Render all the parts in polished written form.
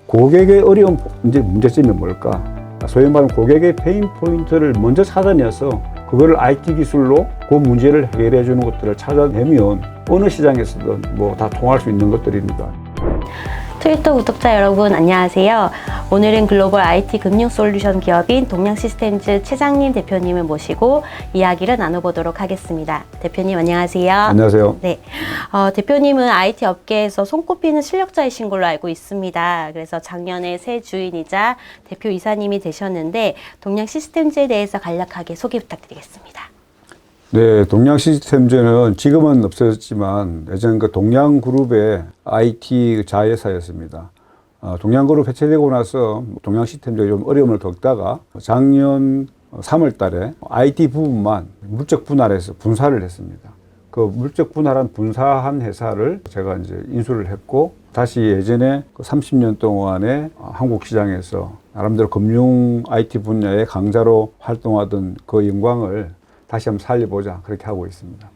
고객의 어려운 문제점이 뭘까? 소위 말하는 고객의 페인 포인트를 먼저 찾아내서 그거를 IT 기술로 그 문제를 해결해 주는 것들을 찾아내면 어느 시장에서든 뭐 다 통할 수 있는 것들입니다. 트위터 구독자 여러분 안녕하세요. 오늘은 글로벌 IT 금융 솔루션 기업인 동양시스템즈 최장님 대표님을 모시고 이야기를 나눠보도록 하겠습니다. 대표님 안녕하세요. 안녕하세요. 네, 대표님은 IT 업계에서 손꼽히는 실력자이신 걸로 알고 있습니다. 그래서 작년에 새 주인이자 대표 이사님이 되셨는데 동양시스템즈에 대해서 간략하게 소개 부탁드리겠습니다. 네, 동양시스템즈는 지금은 없어졌지만 예전 그 동양그룹의 IT 자회사였습니다. 동양그룹 해체되고 나서 동양시스템즈가 좀 어려움을 겪다가 작년 3월 달에 IT 부분만 물적 분할해서 분사를 했습니다. 그 물적 분사한 회사를 제가 이제 인수를 했고 다시 예전에 그 30년 동안에 한국 시장에서 나름대로 금융 IT 분야의 강자로 활동하던 그 영광을 다시 한번 살려보자 그렇게 하고 있습니다.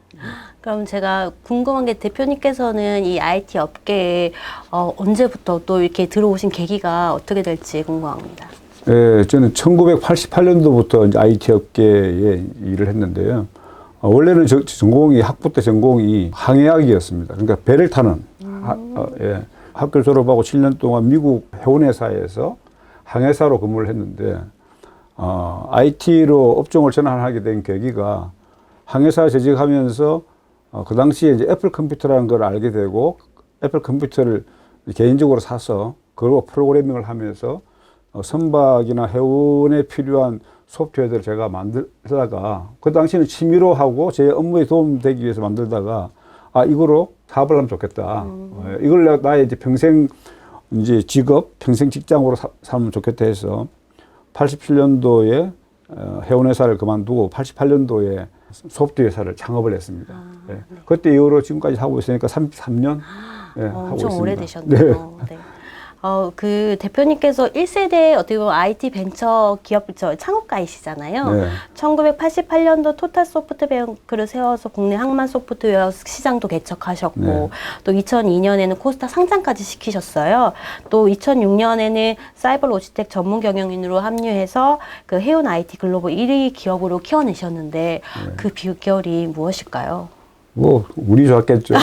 그럼 제가 궁금한 게 대표님께서는 이 IT 업계에 언제부터 또 이렇게 들어오신 계기가 어떻게 될지 궁금합니다. 네, 저는 1988년도부터 이제 IT 업계에 일을 했는데요. 원래는 전공이 학부 때 전공이 항해학이었습니다. 그러니까 배를 타는 학교 졸업하고 7년 동안 미국 해운회사에서 항해사로 근무를 했는데 IT로 업종을 전환하게 된 계기가 항해사 재직하면서 그 당시에 이제 애플 컴퓨터라는 걸 알게 되고 애플 컴퓨터를 개인적으로 사서 그걸 프로그래밍을 하면서 선박이나 해운에 필요한 소프트웨어들을 제가 만들다가 그 당시에는 취미로 하고 제 업무에 도움되기 위해서 만들다가 이거로 사업을 하면 좋겠다. 이걸 내가 나의 이제 평생 이제 직업, 평생 직장으로 삼으면 좋겠다 해서 87년도에 해운회사를 그만두고 88년도에 소프트웨어 회사를 창업을 했습니다. 네. 그때 이후로 지금까지 하고 있으니까 33년 하고 엄청 있습니다. 오래되셨네요. 네. 그 대표님께서 1세대 어떻게 보면 IT 벤처 기업 창업가이시잖아요. 네. 1988년도 토탈 소프트뱅크를 세워서 국내 항만 소프트웨어 시장도 개척하셨고 네. 또 2002년에는 코스닥 상장까지 시키셨어요. 또 2006년에는 사이버 로지텍 전문 경영인으로 합류해서 그 해운 IT 글로벌 1위 기업으로 키워내셨는데 그 비결이 무엇일까요? 뭐 운이 좋았겠죠.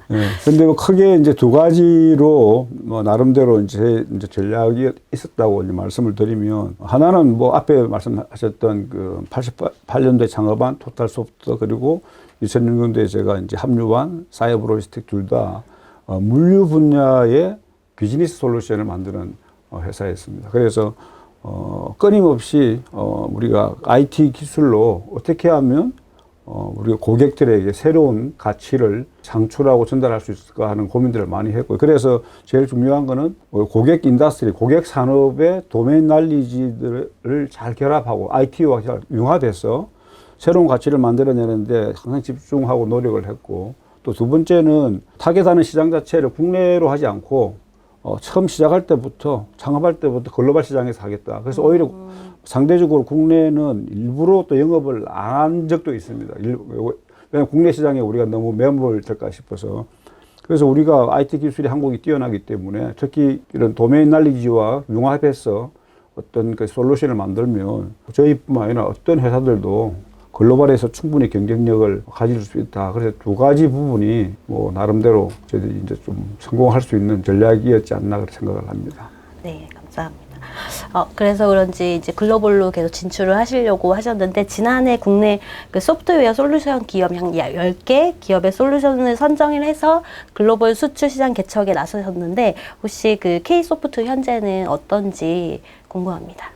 네. 근데 뭐 크게 이제 두 가지로 뭐 나름대로 이제 전략이 있었다고 이제 말씀을 드리면 하나는 뭐 앞에 말씀하셨던 그 88년도에 창업한 토탈 소프트 그리고 2006년도에 제가 이제 합류한 사이버 로지스틱 둘 다 물류 분야의 비즈니스 솔루션을 만드는 회사였습니다. 그래서 끊임없이 우리가 IT 기술로 어떻게 하면 우리가 고객들에게 새로운 가치를 창출하고 전달할 수 있을까 하는 고민들을 많이 했고, 그래서 제일 중요한 거는 고객 인더스트리, 고객 산업의 도메인 날리지들을 잘 결합하고 IT와 잘 융화돼서 새로운 가치를 만들어내는데 항상 집중하고 노력을 했고, 또 두 번째는 타겟하는 시장 자체를 국내로 하지 않고 처음 시작할 때부터 창업할 때부터 글로벌 시장에서 하겠다. 그래서 오히려 상대적으로 국내는 일부러 또 영업을 안 한 적도 있습니다. 왜냐하면 국내 시장에 우리가 너무 매몰 될까 싶어서. 그래서 우리가 IT 기술이 한국이 뛰어나기 때문에 특히 이런 도메인 날리지와 융합해서 어떤 그 솔루션을 만들면 저희뿐만 아니라 어떤 회사들도 글로벌에서 충분히 경쟁력을 가질 수 있다. 그래서 두 가지 부분이 뭐 나름대로 저희들이 이제 좀 성공할 수 있는 전략이었지 않나 그렇게 생각을 합니다. 네, 감사합니다. 그래서 그런지 이제 글로벌로 계속 진출을 하시려고 하셨는데 지난해 국내 그 소프트웨어 솔루션 기업 한 10개 기업의 솔루션을 선정을 해서 글로벌 수출 시장 개척에 나서셨는데 혹시 그 K소프트 현재는 어떤지 궁금합니다.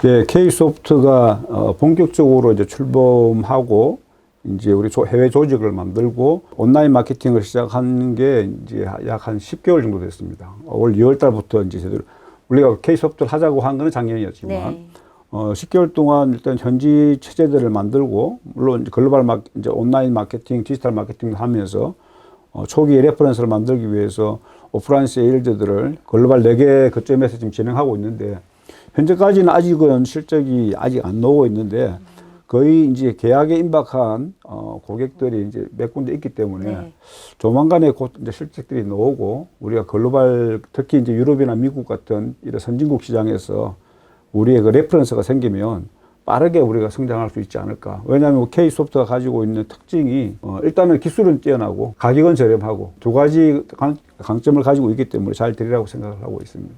네, K소프트가 본격적으로 이제 출범하고 이제 우리 해외 조직을 만들고 온라인 마케팅을 시작한 게 이제 약 한 10개월 정도 됐습니다. 올 2월 달부터 이제 제대로 우리가 K소프트를 하자고 한 거는 작년이었지만 10개월 동안 일단 현지 체제들을 만들고 물론 이제 글로벌 이제 온라인 마케팅, 디지털 마케팅을 하면서 초기 레퍼런스를 만들기 위해서 오프라인 세일즈들을 글로벌 4개 거점에서 지금 진행하고 있는데 현재까지는 아직은 실적이 아직 안 나오고 있는데 거의 이제 계약에 임박한 고객들이 이제 몇 군데 있기 때문에 네. 조만간에 곧 이제 실적들이 나오고 우리가 글로벌 특히 이제 유럽이나 미국 같은 이런 선진국 시장에서 우리의 그 레퍼런스가 생기면 빠르게 우리가 성장할 수 있지 않을까. 왜냐하면 K소프트가 가지고 있는 특징이 일단은 기술은 뛰어나고 가격은 저렴하고 두 가지 강점을 가지고 있기 때문에 잘 되리라고 생각을 하고 있습니다.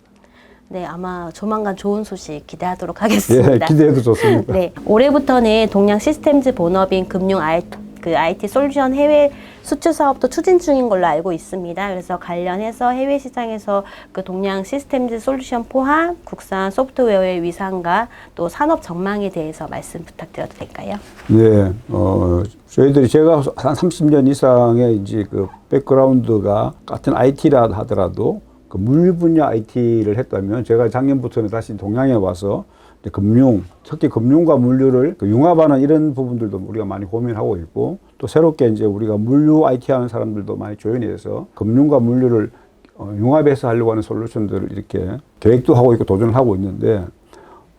네, 아마 조만간 좋은 소식 기대하도록 하겠습니다. 예, 기대해도 좋습니다. 네, 올해부터는 동양 시스템즈 본업인 금융 IT 솔루션 해외 수출 사업도 추진 중인 걸로 알고 있습니다. 그래서 관련해서 해외 시장에서 그 동양 시스템즈 솔루션 포함 국산 소프트웨어의 위상과 또 산업 전망에 대해서 말씀 부탁드려도 될까요? 네, 저희들이 제가 한 30년 이상의 이제 그 백그라운드가 같은 IT라 하더라도 그 물류 분야 IT를 했다면 제가 작년부터는 다시 동양에 와서 이제 금융, 특히 금융과 물류를 그 융합하는 이런 부분들도 우리가 많이 고민하고 있고 또 새롭게 이제 우리가 물류 IT 하는 사람들도 많이 조인해서 금융과 물류를 융합해서 하려고 하는 솔루션들을 이렇게 계획도 하고 있고 도전을 하고 있는데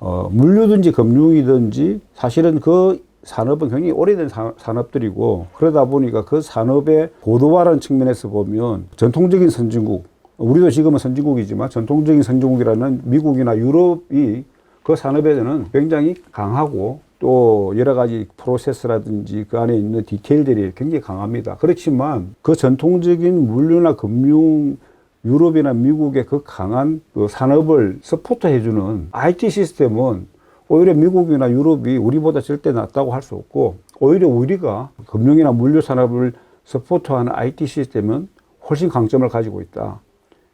물류든지 금융이든지 사실은 그 산업은 굉장히 오래된 산업들이고 그러다 보니까 그 산업의 고도화라는 측면에서 보면 전통적인 선진국 우리도 지금은 선진국이지만 전통적인 선진국이라는 미국이나 유럽이 그 산업에는 굉장히 강하고 또 여러 가지 프로세스라든지 그 안에 있는 디테일들이 굉장히 강합니다. 그렇지만 그 전통적인 물류나 금융 유럽이나 미국의 그 강한 그 산업을 서포트해주는 IT 시스템은 오히려 미국이나 유럽이 우리보다 절대 낫다고 할 수 없고 오히려 우리가 금융이나 물류 산업을 서포트하는 IT 시스템은 훨씬 강점을 가지고 있다.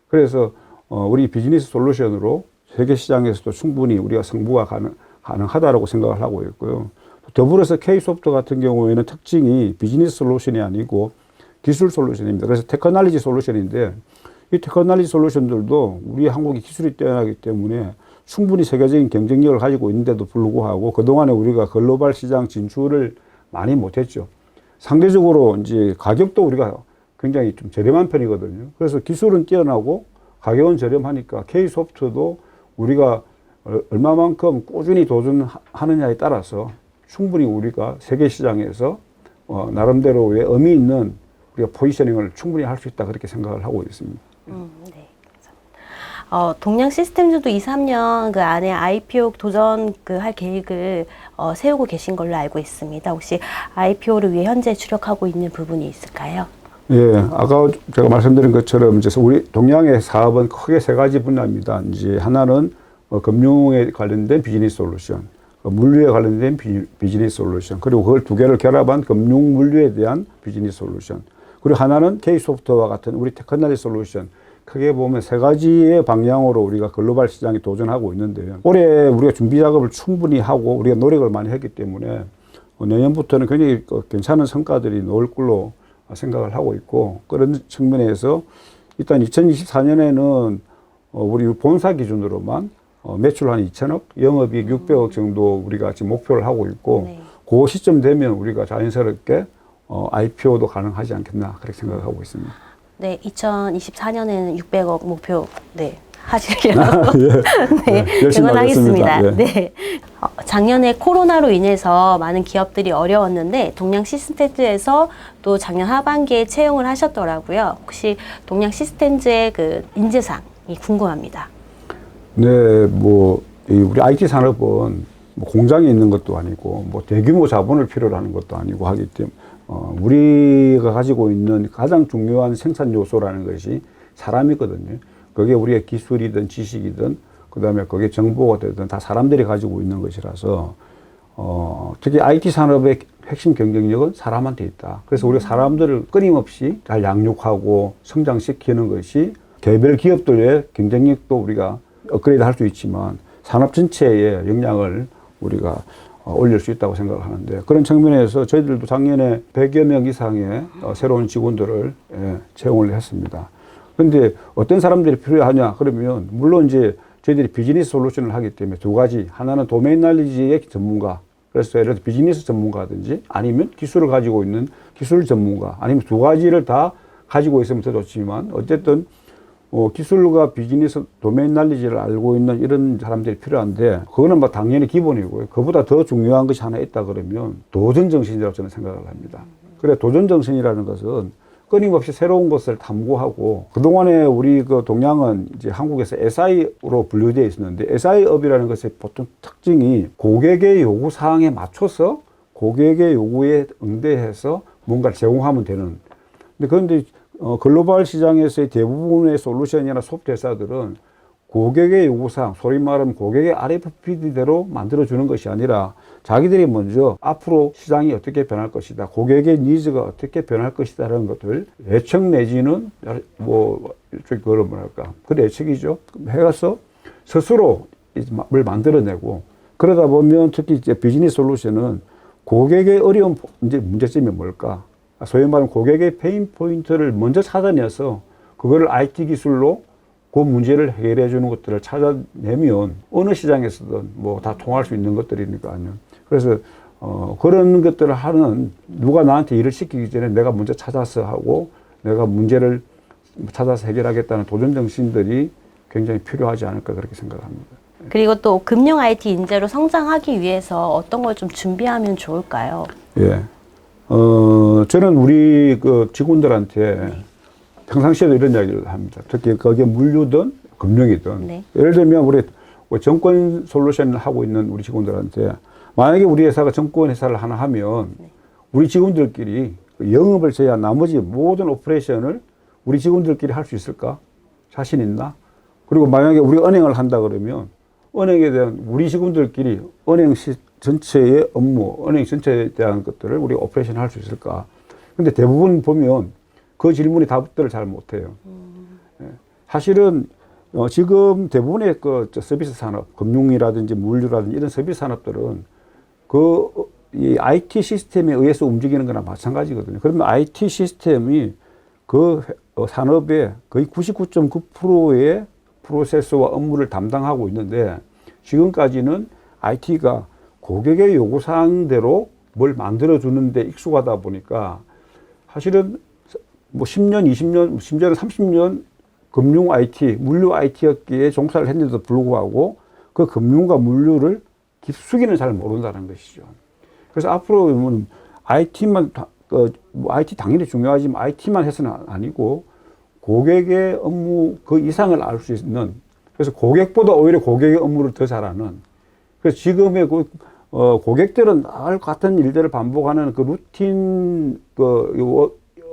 그래서 우리 비즈니스 솔루션으로 세계 시장에서도 충분히 우리가 승부가 가능하다라고 생각을 하고 있고요. 더불어서 K소프트 같은 경우에는 특징이 비즈니스 솔루션이 아니고 기술 솔루션입니다. 그래서 테크놀로지 솔루션인데 이 테크놀로지 솔루션들도 우리 한국이 기술이 뛰어나기 때문에 충분히 세계적인 경쟁력을 가지고 있는데도 불구하고 그동안에 우리가 글로벌 시장 진출을 많이 못했죠. 상대적으로 이제 가격도 우리가 굉장히 좀 저렴한 편이거든요. 그래서 기술은 뛰어나고 가격은 저렴하니까 K소프트도 우리가 얼마만큼 꾸준히 도전하느냐에 따라서 충분히 우리가 세계 시장에서 나름대로의 의미 있는 우리가 포지셔닝을 충분히 할 수 있다 그렇게 생각을 하고 있습니다. 네. 동양 시스템즈도 2, 3년 그 안에 IPO 도전 할 계획을 세우고 계신 걸로 알고 있습니다. 혹시 IPO를 위해 현재 주력하고 있는 부분이 있을까요? 예, 아까 제가 말씀드린 것처럼 이제 우리 동양의 사업은 크게 세 가지 분야입니다. 이제 하나는 금융에 관련된 비즈니스 솔루션, 물류에 관련된 비즈니스 솔루션, 그리고 그걸 두 개를 결합한 금융 물류에 대한 비즈니스 솔루션, 그리고 하나는 K소프트와 같은 우리 테크놀로지 솔루션. 크게 보면 세 가지의 방향으로 우리가 글로벌 시장에 도전하고 있는데요. 올해 우리가 준비 작업을 충분히 하고 우리가 노력을 많이 했기 때문에 내년부터는 굉장히 괜찮은 성과들이 나올 걸로 생각을 하고 있고 그런 측면에서 일단 2024년에는 우리 본사 기준으로만 매출 한 2천억, 영업이익 600억 정도 우리가 지금 목표를 하고 있고 네. 그 시점 되면 우리가 자연스럽게 IPO도 가능하지 않겠나 그렇게 생각하고 있습니다. 네, 2024년에는 600억 목표 하시려고 예. 네, 열심히 응원하겠습니다. 하겠습니다. 예. 네. 작년에 코로나로 인해서 많은 기업들이 어려웠는데 동양 시스템즈에서 또 작년 하반기에 채용을 하셨더라고요. 혹시 동양 시스템즈의 그 인재상이 궁금합니다. 네, 우리 IT 산업은 공장에 있는 것도 아니고 대규모 자본을 필요로 하는 것도 아니고 하기 때문에 우리가 가지고 있는 가장 중요한 생산 요소라는 것이 사람이거든요. 그게 우리의 기술이든 지식이든 그다음에 그게 정보가 되든 다 사람들이 가지고 있는 것이라서 특히 IT 산업의 핵심 경쟁력은 사람한테 있다. 그래서 우리가 사람들을 끊임없이 잘 양육하고 성장시키는 것이 개별 기업들의 경쟁력도 우리가 업그레이드 할 수 있지만 산업 전체의 역량을 우리가 올릴 수 있다고 생각을 하는데 그런 측면에서 저희들도 작년에 100여 명 이상의 새로운 직원들을 채용을 했습니다. 그런데 어떤 사람들이 필요하냐 그러면 물론 이제 저희들이 비즈니스 솔루션을 하기 때문에 두 가지 하나는 도메인 날리지의 전문가 그래서 예를 들어 비즈니스 전문가든지 아니면 기술을 가지고 있는 기술 전문가 아니면 두 가지를 다 가지고 있으면 더 좋지만 어쨌든 기술과 비즈니스 도메인 날리지를 알고 있는 이런 사람들이 필요한데 그거는 뭐 당연히 기본이고요. 그보다 더 중요한 것이 하나 있다 그러면 도전 정신이라고 저는 생각을 합니다. 그래 도전 정신이라는 것은 끊임없이 새로운 것을 탐구하고 그동안에 우리 그 동양은 이제 한국에서 SI로 분류되어 있었는데 SI업이라는 것의 보통 특징이 고객의 요구 사항에 맞춰서 고객의 요구에 응대해서 뭔가를 제공하면 되는. 그런데 글로벌 시장에서의 대부분의 솔루션이나 소프트 회사들은 고객의 요구사항, 소위 말하면 고객의 RFP대로 만들어주는 것이 아니라 자기들이 먼저 앞으로 시장이 어떻게 변할 것이다, 고객의 니즈가 어떻게 변할 것이다라는 것들 예측 내지는 뭐 일종의 그걸 뭐랄까 그 예측이죠. 해가서 스스로 뭘 만들어내고 그러다 보면 특히 이제 비즈니스 솔루션은 고객의 어려운 이제 문제점이 뭘까? 소위 말하면 고객의 페인 포인트를 먼저 찾아내서 그거를 IT 기술로 그 문제를 해결해 주는 것들을 찾아내면 어느 시장에서든 뭐 다 통할 수 있는 것들이니까요. 그래서 그런 것들을 하는 누가 나한테 일을 시키기 전에 내가 먼저 찾아서 하고 내가 문제를 찾아서 해결하겠다는 도전 정신들이 굉장히 필요하지 않을까 그렇게 생각합니다. 그리고 또 금융 IT 인재로 성장하기 위해서 어떤 걸 좀 준비하면 좋을까요? 예. 저는 우리 그 직원들한테 평상시에도 이런 이야기를 합니다. 특히 거기에 물류든 금융이든. 네. 예를 들면 우리 정권 솔루션을 하고 있는 우리 직원들한테 만약에 우리 회사가 정권 회사를 하나 하면 우리 직원들끼리 영업을 제외한 나머지 모든 오퍼레이션을 우리 직원들끼리 할 수 있을까? 자신 있나? 그리고 만약에 우리가 은행을 한다 그러면 은행에 대한 우리 직원들끼리 은행 전체의 업무, 은행 전체에 대한 것들을 우리가 오퍼레이션 할 수 있을까? 근데 대부분 보면 그 질문에 답들을 잘 못해요. 사실은 지금 대부분의 그 서비스 산업, 금융이라든지 물류라든지 이런 서비스 산업들은 이 IT 시스템에 의해서 움직이는 거나 마찬가지거든요. 그러면 IT 시스템이 그 산업의 거의 99.9%의 프로세스와 업무를 담당하고 있는데 지금까지는 IT가 고객의 요구사항대로 뭘 만들어주는데 익숙하다 보니까 사실은 뭐 10년, 20년, 심지어는 30년 금융 IT, 물류 IT였기에 종사를 했는데도 불구하고 그 금융과 물류를 깊숙이는 잘 모른다는 것이죠. 그래서 앞으로 IT만, IT 당연히 중요하지만 IT만 해서는 아니고 고객의 업무 그 이상을 알 수 있는, 그래서 고객보다 오히려 고객의 업무를 더 잘하는, 그래서 지금의 고객들은 같은 일들을 반복하는 그 루틴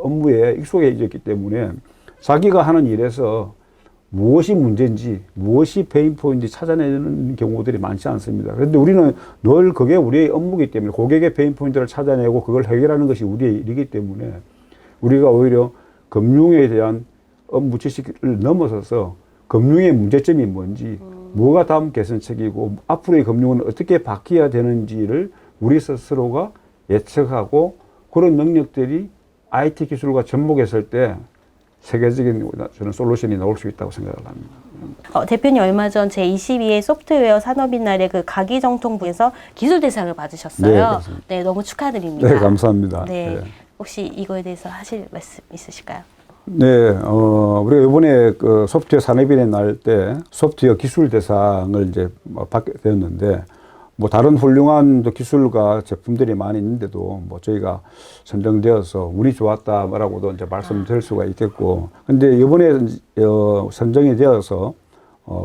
업무에 익숙해졌기 때문에 자기가 하는 일에서 무엇이 문제인지, 무엇이 페인 포인트인지 찾아내는 경우들이 많지 않습니다. 그런데 우리는 늘 그게 우리의 업무이기 때문에 고객의 페인 포인트를 찾아내고 그걸 해결하는 것이 우리의 일이기 때문에 우리가 오히려 금융에 대한 업무 지식을 넘어서서 금융의 문제점이 뭔지, 뭐가 다음 개선책이고 앞으로의 금융은 어떻게 바뀌어야 되는지를 우리 스스로가 예측하고 그런 능력들이 IT 기술과 접목했을 때 세계적인 저는 솔루션이 나올 수 있다고 생각을 합니다. 대표님 얼마 전 제22회 소프트웨어 산업인 날에 그 가기정통부에서 기술대상을 받으셨어요. 네, 너무 축하드립니다. 네, 감사합니다. 네, 혹시 이거에 대해서 하실 말씀 있으실까요? 네, 우리가 이번에 그 소프트웨어 산업인의 날 때 소프트웨어 기술 대상을 이제 받게 되었는데, 뭐 다른 훌륭한 기술과 제품들이 많이 있는데도 뭐 저희가 선정되어서 운이 좋았다라고도 이제 말씀드릴 수가 있겠고, 근데 이번에 선정이 되어서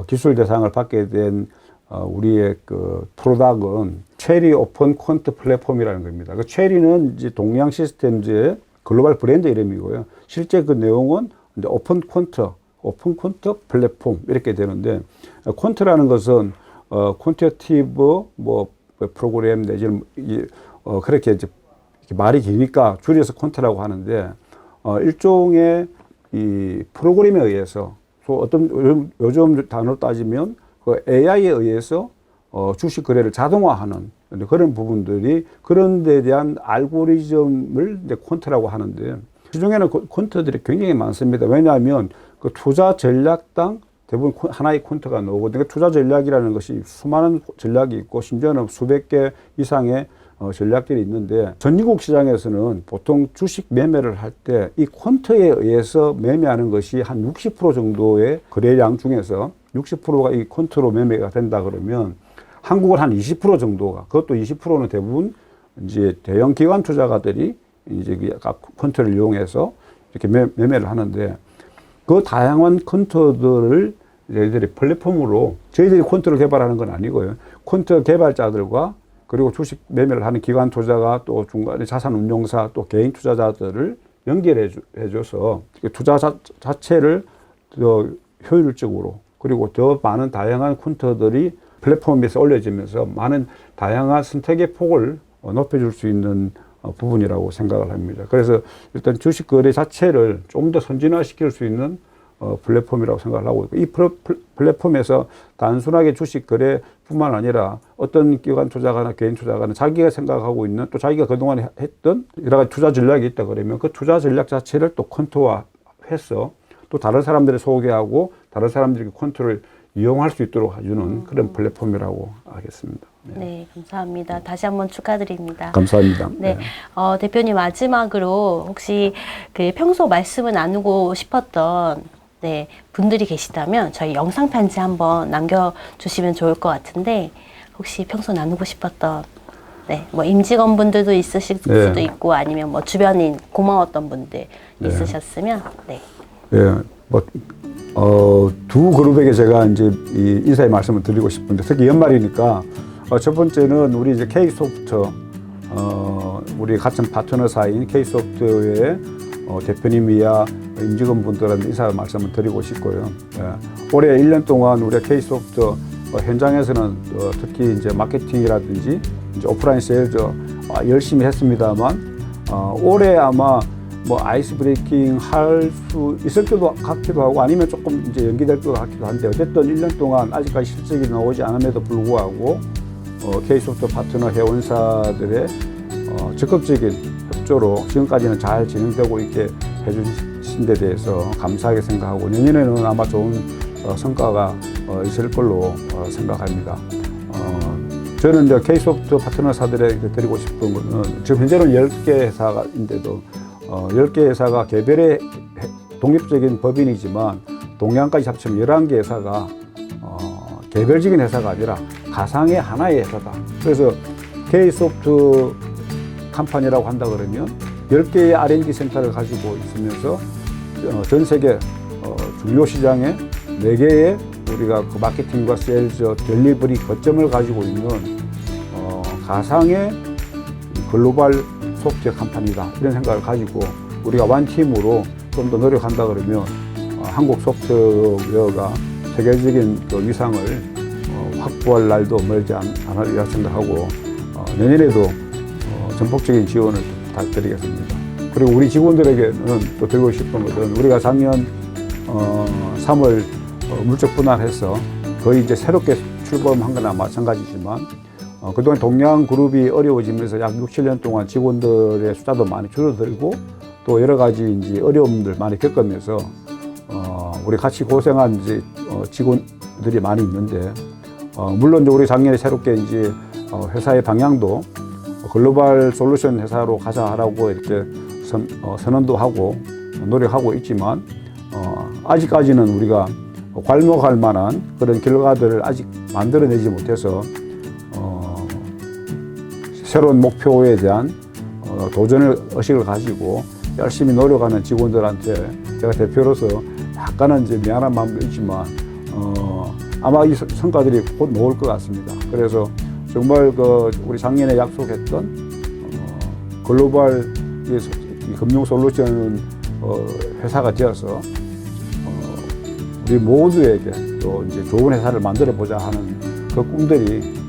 기술 대상을 받게 된 우리의 그 프로덕트는 체리 오픈 퀀트 플랫폼이라는 겁니다. 그 체리는 이제 동양 시스템즈의 글로벌 브랜드 이름이고요. 실제 그 내용은 이제 오픈 퀀트 플랫폼 이렇게 되는데, 퀀트라는 것은 퀀티티브 뭐 프로그램 내지는 그렇게 이제 말이 기니까 줄여서 퀀트라고 하는데, 일종의 이 프로그램에 의해서 어떤 요즘 단어로 따지면 그 AI에 의해서 주식 거래를 자동화하는 그런 부분들이, 그런 데 대한 알고리즘을 이제 퀀트라고 하는데, 시중에는 퀀트들이 굉장히 많습니다. 왜냐하면 그 투자 전략당 대부분 하나의 퀀트가 나오거든요. 투자 전략이라는 것이 수많은 전략이 있고 심지어는 수백 개 이상의 전략들이 있는데 전기국 시장에서는 보통 주식 매매를 할 때 이 퀀트에 의해서 매매하는 것이 한 60% 정도의 거래량 중에서 60%가 이 퀀트로 매매가 된다 그러면 한국은 한 20% 정도가, 그것도 20%는 대부분 이제 대형 기관 투자가들이 이제 퀀트를 이용해서 이렇게 매매를 하는데, 그 다양한 퀀트들을 저희들이 플랫폼으로, 저희들이 퀀트를 개발하는 건 아니고요. 퀀트 개발자들과 그리고 주식 매매를 하는 기관 투자가, 또 중간에 자산 운용사, 또 개인 투자자들을 연결해 줘서 투자 자체를 더 효율적으로, 그리고 더 많은 다양한 퀀트들이 플랫폼에서 올려지면서 많은 다양한 선택의 폭을 높여줄 수 있는 부분이라고 생각을 합니다. 그래서 일단 주식 거래 자체를 좀 더 선진화시킬 수 있는 플랫폼이라고 생각을 하고 있고, 이 플랫폼에서 단순하게 주식 거래뿐만 아니라 어떤 기관 투자가나 개인 투자가는 자기가 생각하고 있는, 또 자기가 그동안 했던 여러 가지 투자 전략이 있다 그러면 그 투자 전략 자체를 또 퀀트화해서 또 다른 사람들을 소개하고 다른 들이 퀀트를 이용할 수 있도록 해주는 그런 플랫폼이라고 하겠습니다. 네, 감사합니다. 다시 한번 축하드립니다. 감사합니다. 네, 대표님 마지막으로 혹시 그 평소 말씀을 나누고 싶었던 분들이 계시다면 저희 영상 편지 한번 남겨주시면 좋을 것 같은데, 혹시 평소 나누고 싶었던 뭐 임직원분들도 있으실 수도 있고 아니면 뭐 주변인 고마웠던 분들 있으셨으면 두 그룹에게 제가 이제 이 인사의 말씀을 드리고 싶은데, 특히 연말이니까 첫 번째는 우리 이제 K소프트, 우리 같은 파트너사인 K소프트의 대표님이야 임직원분들한테 인사 말씀을 드리고 싶고요. 올해 1년 동안 우리 K소프트 현장에서는 특히 이제 마케팅이라든지 이제 오프라인 세일즈 열심히 했습니다만, 올해 아마 뭐 아이스 브레이킹 할 수 있을 것 같기도 하고 아니면 조금 이제 연기될 것 같기도 한데, 어쨌든 1년 동안 아직까지 실적이 나오지 않음에도 불구하고 K소프트 파트너 회원사들의 적극적인 협조로 지금까지는 잘 진행되고 있게 해주신 데 대해서 감사하게 생각하고, 내년에는 아마 좋은 성과가 있을 걸로 생각합니다. 저는 이제 K소프트 파트너사들에게 드리고 싶은 것은, 지금 현재는 10개 회사인데도 10개 회사가 개별의 독립적인 법인이지만 동양까지 합치면 11개 회사가 개별적인 회사가 아니라 가상의 하나의 회사다. 그래서 K소프트 컴퍼니라고 한다 그러면 10개의 R&D 센터를 가지고 있으면서 전 세계 주요 시장에 4개의 우리가 그 마케팅과 세일즈, 델리버리 거점을 가지고 있는 가상의 글로벌 소프트웨어 컴퍼니다, 이런 생각을 가지고 우리가 원팀으로 좀 더 노력한다 그러면 한국 소프트웨어가 세계적인 그 위상을 확보할 날도 멀지 않으리라 생각하고, 내년에도 전폭적인 지원을 부탁드리겠습니다. 그리고 우리 직원들에게는 또 드리고 싶은 것은, 우리가 작년 3월 물적 분할해서 거의 이제 새롭게 출범한 거나 마찬가지지만, 그동안 동양그룹이 어려워지면서 약 6, 7년 동안 직원들의 숫자도 많이 줄어들고 또 여러 가지 이제 어려움들 많이 겪으면서 우리 같이 고생한 이제 직원들이 많이 있는데, 물론 우리 작년에 새롭게 이제 회사의 방향도 글로벌 솔루션 회사로 가자라고 이렇게 선언도 하고 노력하고 있지만, 아직까지는 우리가 괄목할 만한 그런 결과들을 아직 만들어내지 못해서 새로운 목표에 대한 도전의 의식을 가지고 열심히 노력하는 직원들한테 제가 대표로서 약간은 이제 미안한 마음도 있지만 아마 이 성과들이 곧 나올 것 같습니다. 그래서 정말 우리 작년에 약속했던 글로벌 금융 솔루션 회사가 되어서 우리 모두에게 또 이제 좋은 회사를 만들어 보자 하는 그 꿈들이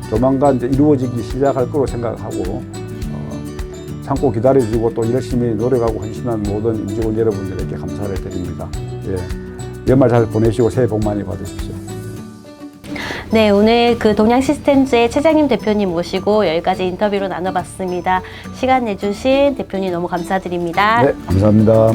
조만간 이제 이루어지기 시작할 거로 생각하고, 참고 기다려주고 또 열심히 노력하고 헌신한 모든 임직원 여러분들에게 감사를 드립니다. 연말 잘 보내시고 새해 복 많이 받으십시오. 네, 오늘 그 동양시스템즈의 최장님 대표님 모시고 10가지 인터뷰로 나눠봤습니다. 시간 내주신 대표님 너무 감사드립니다. 네, 감사합니다.